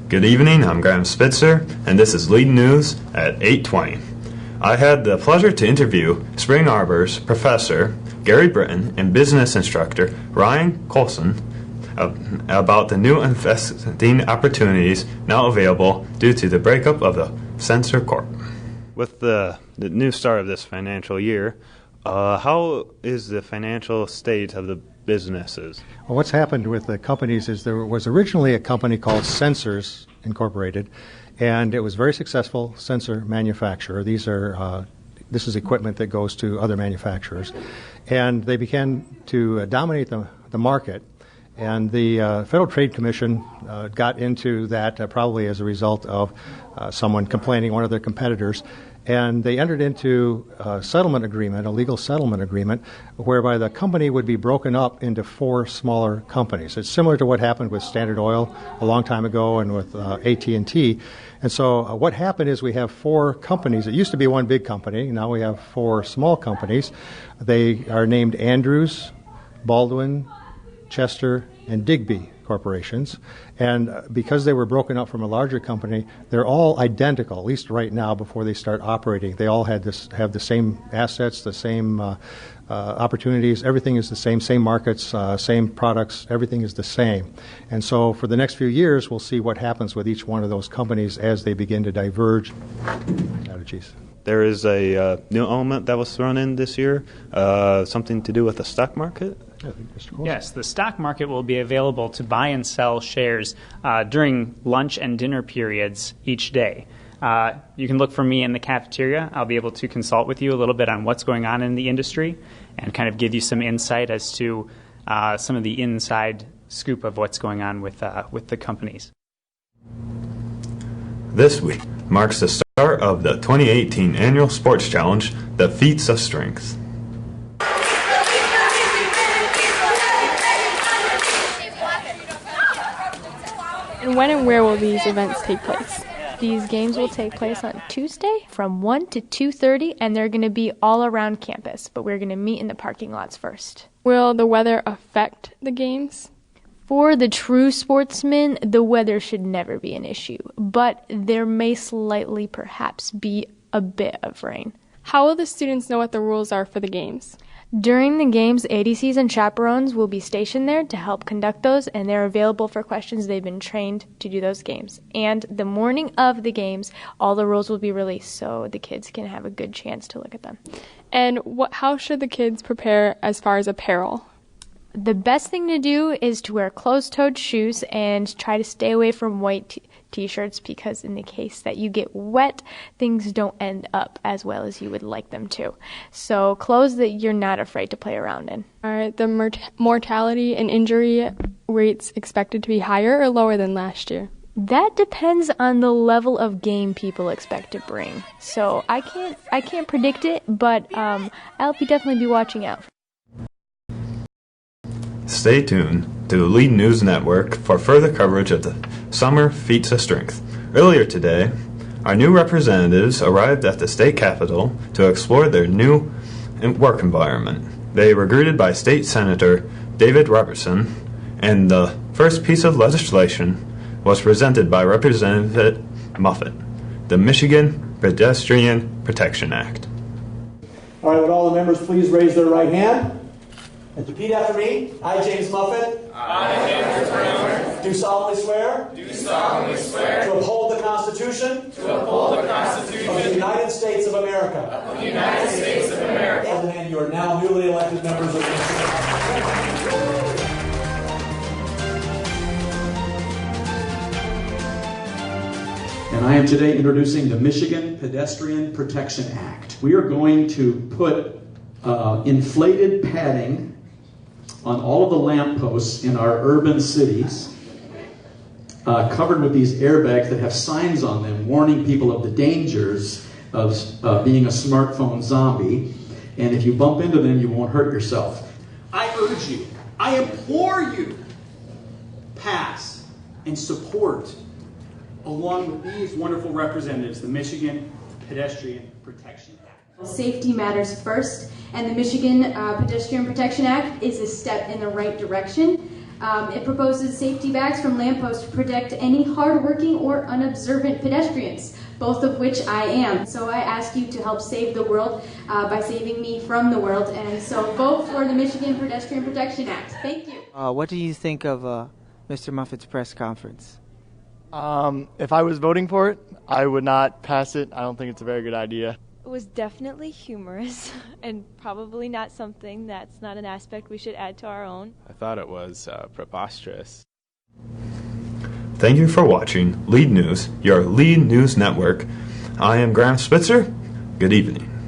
Good evening, I'm Graham Spitzer, and this is Lead News at 8:20. I had the pleasure to interview Spring Arbor's Professor Gary Britton and business instructor Ryan Colson about the new investing opportunities now available due to the breakup of the Censor Corp. With the new start of this financial year, how is the financial state of the businesses? Well, what's happened with the companies is there was originally a company called Sensors Incorporated, and it was very successful sensor manufacturer. This is equipment that goes to other manufacturers, and they began to dominate the market. And the Federal Trade Commission got into that probably as a result of someone complaining, one of their competitors, and they entered into a settlement agreement, a legal settlement agreement, whereby the company would be broken up into 4 smaller companies. It's similar to what happened with Standard Oil a long time ago and with AT&T. And so what happened is we have 4 companies. It used to be one big company. Now we have 4 small companies. They are named Andrews, Baldwin, Chester, and Digby corporations, and because they were broken up from a larger company, they're all identical, at least right now before they start operating. They all have the same assets, the same opportunities, everything is the same markets, same products, everything is the same. And so for the next few years, we'll see what happens with each one of those companies as they begin to diverge strategies. There is a new element that was thrown in this year, something to do with the stock market? Yes, the stock market will be available to buy and sell shares during lunch and dinner periods each day. You can look for me in the cafeteria. I'll be able to consult with you a little bit on what's going on in the industry and kind of give you some insight as to some of the inside scoop of what's going on with the companies. This week marks the start of the 2018 annual sports challenge, the Feats of Strength. And when and where will these events take place? These games will take place on Tuesday from 1 to 2:30, and they're going to be all around campus, but we're going to meet in the parking lots first. Will the weather affect the games? For the true sportsmen, the weather should never be an issue, but there may slightly perhaps be a bit of rain. How will the students know what the rules are for the games? During the games, ADCs and chaperones will be stationed there to help conduct those, and they're available for questions. They've been trained to do those games. And the morning of the games, all the rules will be released so the kids can have a good chance to look at them. And how should the kids prepare as far as apparel? The best thing to do is to wear closed-toed shoes and try to stay away from white T-shirts, because in the case that you get wet, things don't end up as well as you would like them to. So clothes that you're not afraid to play around in. Are the mortality and injury rates expected to be higher or lower than last year? That depends on the level of game people expect to bring. So I can't predict it, but I'll definitely be watching out. Stay tuned to the Lead News Network for further coverage of the Summer Feats of Strength. Earlier today, our new representatives arrived at the state capitol to explore their new work environment. They were greeted by State Senator David Robertson, and the first piece of legislation was presented by Representative Muffet, the Michigan Pedestrian Protection Act. All right, would all the members please raise their right hand? And repeat after me. I, James Muffet. I, James Muffet. Do solemnly swear. Do solemnly swear. To uphold the Constitution. To uphold the Constitution. Of the United States of America. Of the United States of America. And you are now newly elected members of the And I am today introducing the Michigan Pedestrian Protection Act. We are going to put inflated padding on all of the lampposts in our urban cities, covered with these airbags that have signs on them warning people of the dangers of being a smartphone zombie. And if you bump into them, you won't hurt yourself. I urge you, I implore you, pass and support, along with these wonderful representatives, the Michigan Pedestrian Protection Act. Safety matters first, and the Michigan Pedestrian Protection Act is a step in the right direction. It proposes safety bags from lampposts to protect any hardworking or unobservant pedestrians, both of which I am. So I ask you to help save the world by saving me from the world. And so vote for the Michigan Pedestrian Protection Act. Thank you. What do you think of Mr. Moffitt's press conference? If I was voting for it, I would not pass it. I don't think it's a very good idea. It was definitely humorous and probably not something that's not an aspect we should add to our own. I thought it was preposterous. Thank you for watching Lead News, your Lead News Network. I am Graham Spitzer. Good evening.